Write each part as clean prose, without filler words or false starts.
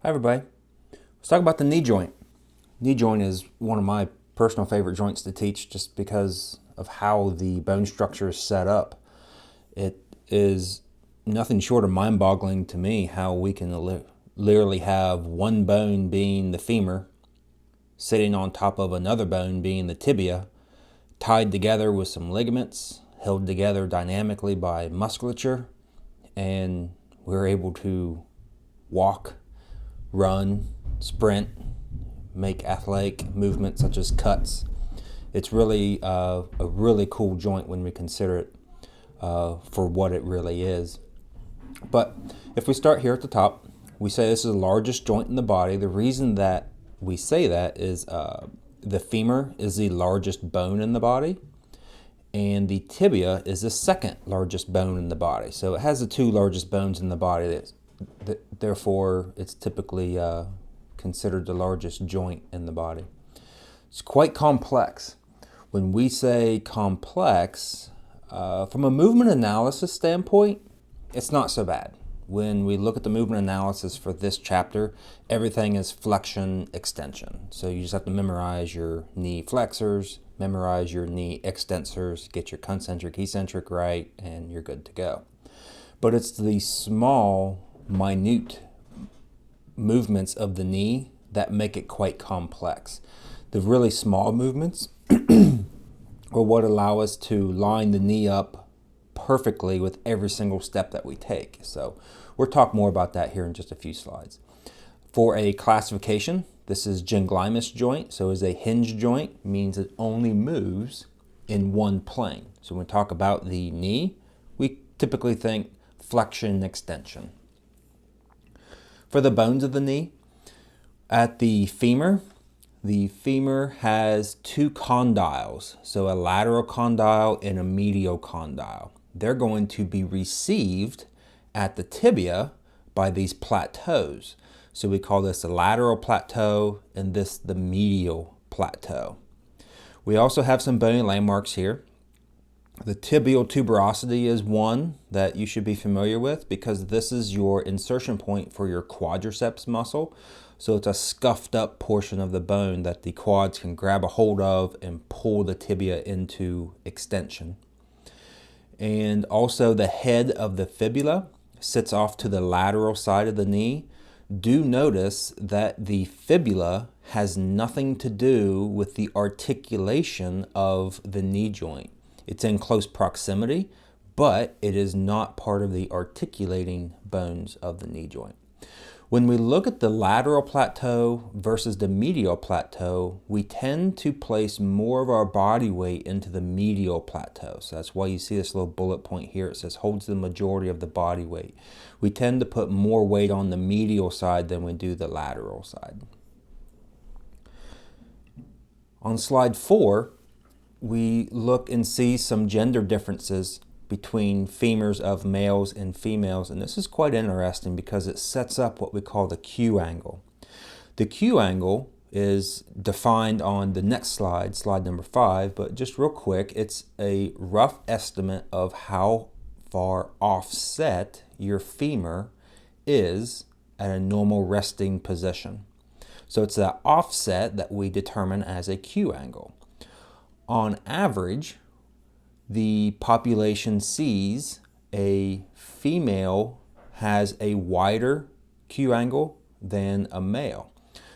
Hi everybody. Let's talk about the knee joint. Knee joint is one of my personal favorite joints to teach just because of how the bone structure is set up. It is nothing short of mind-boggling to me how we can literally have one bone being the femur sitting on top of another bone being the tibia, tied together with some ligaments, held together dynamically by musculature, and we're able to walk, run, sprint, make athletic movements such as cuts. It's really a really cool joint when we consider it for what it really is. But if we start here at the top, we say this is the largest joint in the body. The reason that we say that is the femur is the largest bone in the body, and the tibia is the second largest bone in the body. So it has the two largest bones in the body. Therefore, it's typically considered the largest joint in the body. It's quite complex. When we say complex, from a movement analysis standpoint, it's not so bad. When we look at the movement analysis for this chapter, everything is flexion, extension. So you just have to memorize your knee flexors, memorize your knee extensors, get your concentric, eccentric right, and you're good to go. But it's the small, minute movements of the knee that make it quite complex. The really small movements are what allow us to line the knee up perfectly with every single step that we take. So we'll talk more about that here in just a few slides. For a classification, this is genglymus joint. So is a hinge joint, means it only moves in one plane. So when we talk about the knee, we typically think flexion and extension. For the bones of the knee, at the femur has two condyles, so a lateral condyle and a medial condyle. They're going to be received at the tibia by these plateaus. So we call this the lateral plateau and this the medial plateau. We also have some bony landmarks here. The tibial tuberosity is one that you should be familiar with because this is your insertion point for your quadriceps muscle. So it's a scuffed up portion of the bone that the quads can grab a hold of and pull the tibia into extension. And also the head of the fibula sits off to the lateral side of the knee. Do notice that the fibula has nothing to do with the articulation of the knee joint. It's in close proximity, but it is not part of the articulating bones of the knee joint. When we look at the lateral plateau versus the medial plateau, we tend to place more of our body weight into the medial plateau. So that's why you see this little bullet point here. It says holds the majority of the body weight. We tend to put more weight on the medial side than we do the lateral side. On slide 4, we look and see some gender differences between femurs of males and females, and this is quite interesting because it sets up what we call the Q angle. The Q angle is defined on the next slide, slide number 5, but just real quick, it's a rough estimate of how far offset your femur is at a normal resting position. So it's that offset that we determine as a Q angle. On average, the population sees a female has a wider Q angle than a male.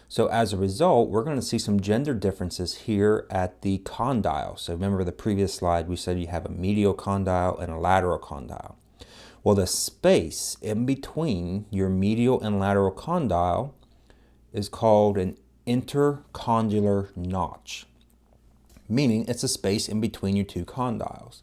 So as a result, we're going to see some gender differences here at the condyle. So remember the previous slide, we said you have a medial condyle and a lateral condyle. Well, the space in between your medial and lateral condyle is called an intercondylar notch, meaning it's a space in between your two condyles.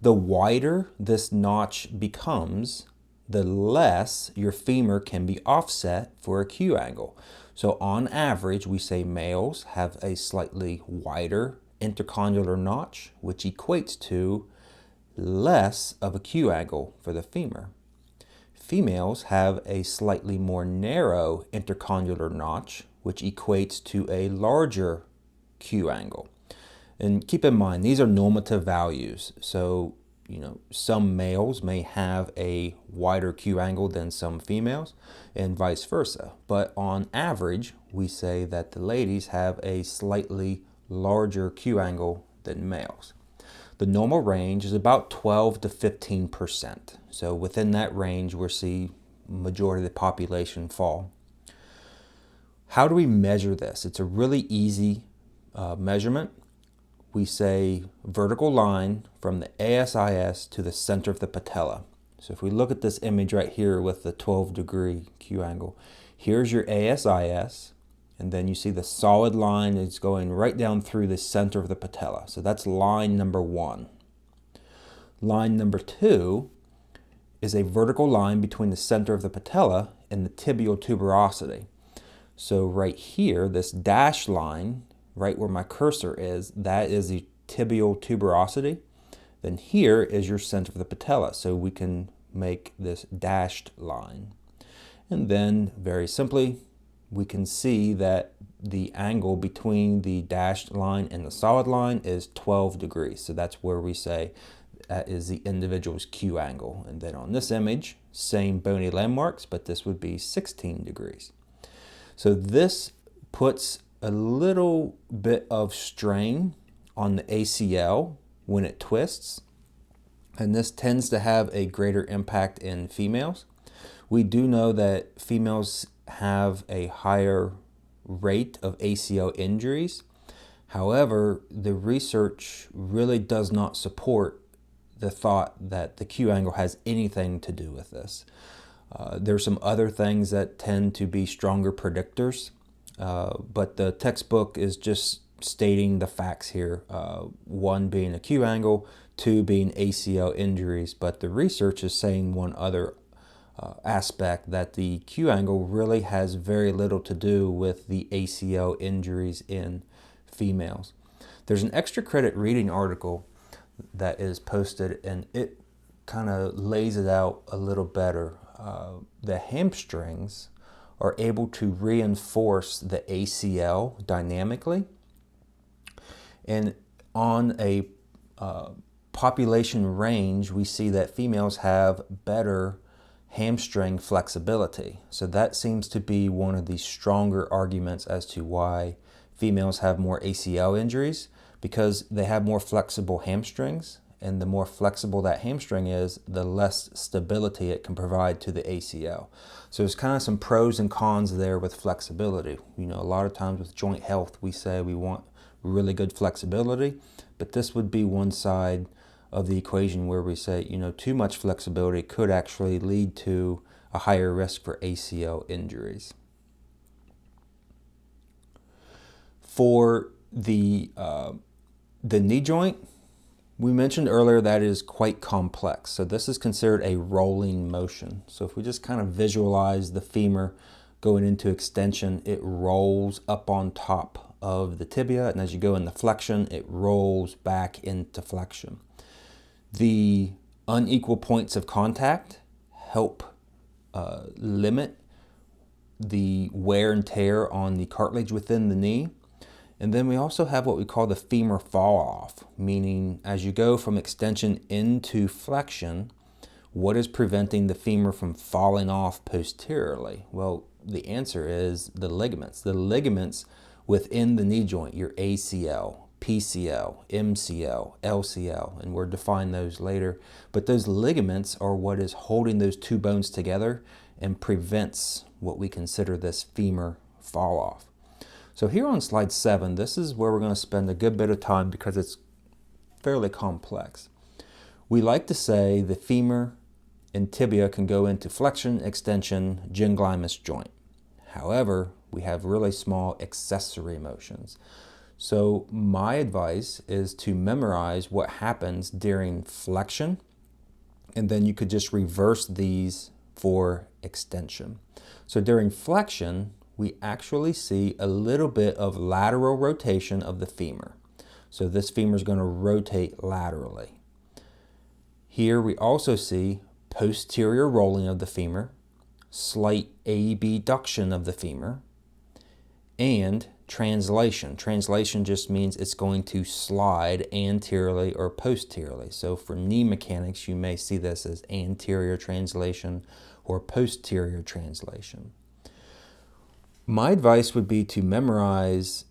The wider this notch becomes, the less your femur can be offset for a Q angle. So on average, we say males have a slightly wider intercondylar notch, which equates to less of a Q angle for the femur. Females have a slightly more narrow intercondylar notch, which equates to a larger Q angle. And keep in mind, these are normative values. So some males may have a wider Q angle than some females and vice versa. But on average, we say that the ladies have a slightly larger Q angle than males. The normal range is about 12 to 15%. So within that range, we'll see majority of the population fall. How do we measure this? It's a really easy measurement. We say vertical line from the ASIS to the center of the patella. So if we look at this image right here with the 12-degree Q angle, here's your ASIS, and then you see the solid line is going right down through the center of the patella. So that's line number 1. Line number 2 is a vertical line between the center of the patella and the tibial tuberosity. So right here, this dashed line, right where my cursor is, that is the tibial tuberosity. Then here is your center of the patella. So we can make this dashed line. And then very simply, we can see that the angle between the dashed line and the solid line is 12 degrees. So that's where we say that is the individual's Q angle. And then on this image, same bony landmarks, but this would be 16 degrees. So this puts a little bit of strain on the ACL when it twists, and this tends to have a greater impact in females. We do know that females have a higher rate of ACL injuries. However, the research really does not support the thought that the Q angle has anything to do with this. There's some other things that tend to be stronger predictors, but the textbook is just stating the facts here. 1 being a Q angle, 2 being ACL injuries, but the research is saying one other aspect, that the Q angle really has very little to do with the ACL injuries in females. There's an extra credit reading article that is posted, and it kind of lays it out a little better. The hamstrings are able to reinforce the ACL dynamically, and on a population range, we see that females have better hamstring flexibility. So that seems to be one of the stronger arguments as to why females have more ACL injuries, because they have more flexible hamstrings, and the more flexible that hamstring is, the less stability it can provide to the ACL. So there's kind of some pros and cons there with flexibility. A lot of times with joint health, we say we want really good flexibility, but this would be one side of the equation where we say, too much flexibility could actually lead to a higher risk for ACL injuries. For the knee joint, we mentioned earlier that it is quite complex. So this is considered a rolling motion. So if we just kind of visualize the femur going into extension, it rolls up on top of the tibia, and as you go into flexion, it rolls back into flexion. The unequal points of contact help limit the wear and tear on the cartilage within the knee. And then we also have what we call the femur fall off, meaning as you go from extension into flexion, what is preventing the femur from falling off posteriorly? Well, the answer is the ligaments. The ligaments within the knee joint, your ACL, PCL, MCL, LCL, and we'll define those later. But those ligaments are what is holding those two bones together and prevents what we consider this femur fall off. So here on slide 7, this is where we're going to spend a good bit of time because it's fairly complex. We like to say the femur and tibia can go into flexion, extension, ginglymus joint. However, we have really small accessory motions. So my advice is to memorize what happens during flexion, and then you could just reverse these for extension. So during flexion, we actually see a little bit of lateral rotation of the femur. So this femur is going to rotate laterally. Here we also see posterior rolling of the femur, slight abduction of the femur, and translation. Translation just means it's going to slide anteriorly or posteriorly. So for knee mechanics, you may see this as anterior translation or posterior translation. My advice would be to memorize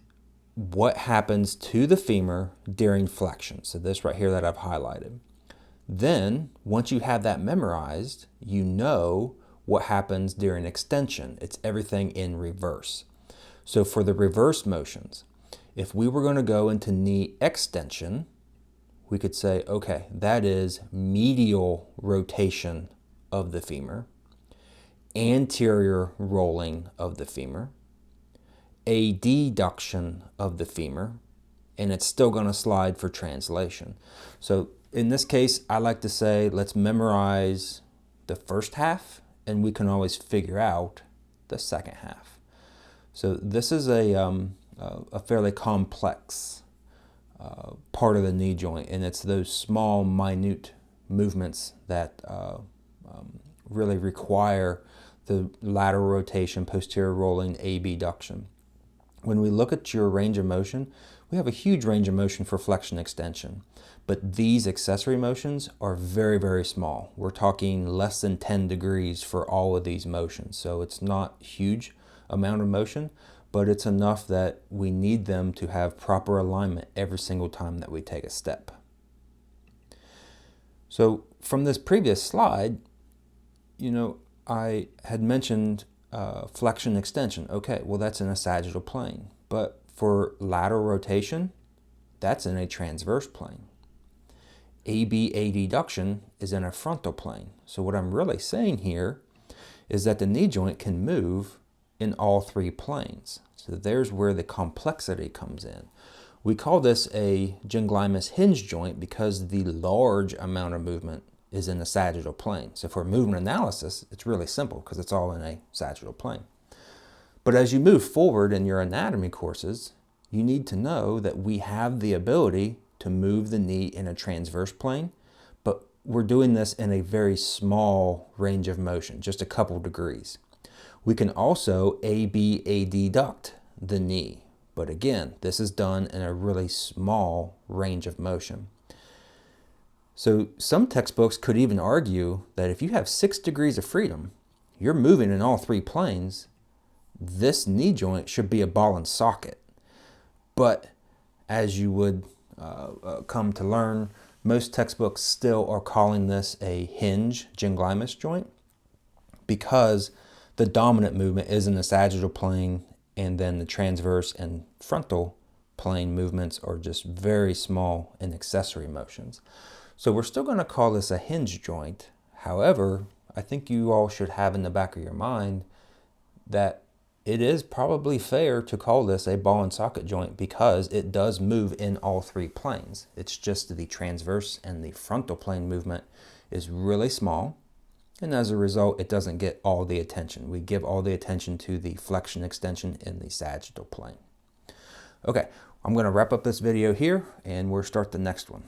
what happens to the femur during flexion. So this right here that I've highlighted. Then, once you have that memorized, you know what happens during extension. It's everything in reverse. So for the reverse motions, if we were going to go into knee extension, we could say, okay, that is medial rotation of the femur, anterior rolling of the femur, adduction of the femur, and it's still going to slide for translation. So in this case, I like to say, let's memorize the first half, and we can always figure out the second half. So this is a fairly complex part of the knee joint, and it's those small, minute movements that really require the lateral rotation, posterior rolling, abduction. When we look at your range of motion, we have a huge range of motion for flexion extension, but these accessory motions are very, very small. We're talking less than 10 degrees for all of these motions. So it's not a huge amount of motion, but it's enough that we need them to have proper alignment every single time that we take a step. So from this previous slide, I had mentioned flexion extension. Okay, well that's in a sagittal plane, but for lateral rotation, that's in a transverse plane. AB adduction is in a frontal plane. So what I'm really saying here is that the knee joint can move in all three planes. So there's where the complexity comes in. We call this a gynglimus hinge joint because the large amount of movement is in the sagittal plane. So for movement analysis, it's really simple because it's all in a sagittal plane. But as you move forward in your anatomy courses, you need to know that we have the ability to move the knee in a transverse plane, but we're doing this in a very small range of motion, just a couple degrees. We can also AB adduct the knee, but again, this is done in a really small range of motion. So some textbooks could even argue that if you have 6 degrees of freedom, you're moving in all three planes, this knee joint should be a ball and socket. But as you would come to learn, most textbooks still are calling this a hinge gynglimus joint because the dominant movement is in the sagittal plane, and then the transverse and frontal plane movements are just very small and accessory motions. So we're still going to call this a hinge joint. However, I think you all should have in the back of your mind that it is probably fair to call this a ball and socket joint because it does move in all three planes. It's just the transverse and the frontal plane movement is really small, and as a result, it doesn't get all the attention. We give all the attention to the flexion extension in the sagittal plane. Okay, I'm going to wrap up this video here, and we'll start the next one.